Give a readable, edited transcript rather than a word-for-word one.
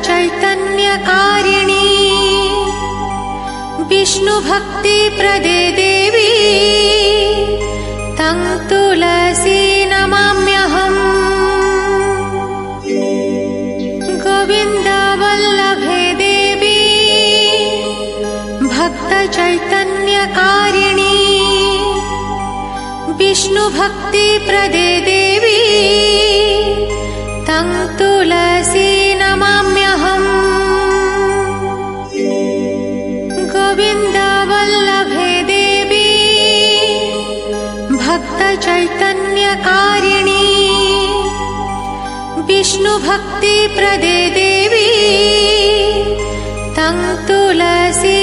चैतन्यकारिणी विष्णुभक्तिप्रदे देवी तं तुलसी नमाम्यहम्। गोविन्दवल्लभे देवी भक्तचैतन्यकारिणी विष्णुभक्तिप्रदे देवी तं तुलसी नमाम्यहम्। गोविन्दवल्लभे देवी भक्तचैतन्यकारिणी विष्णुभक्तिप्रदे देवी तं तुलसी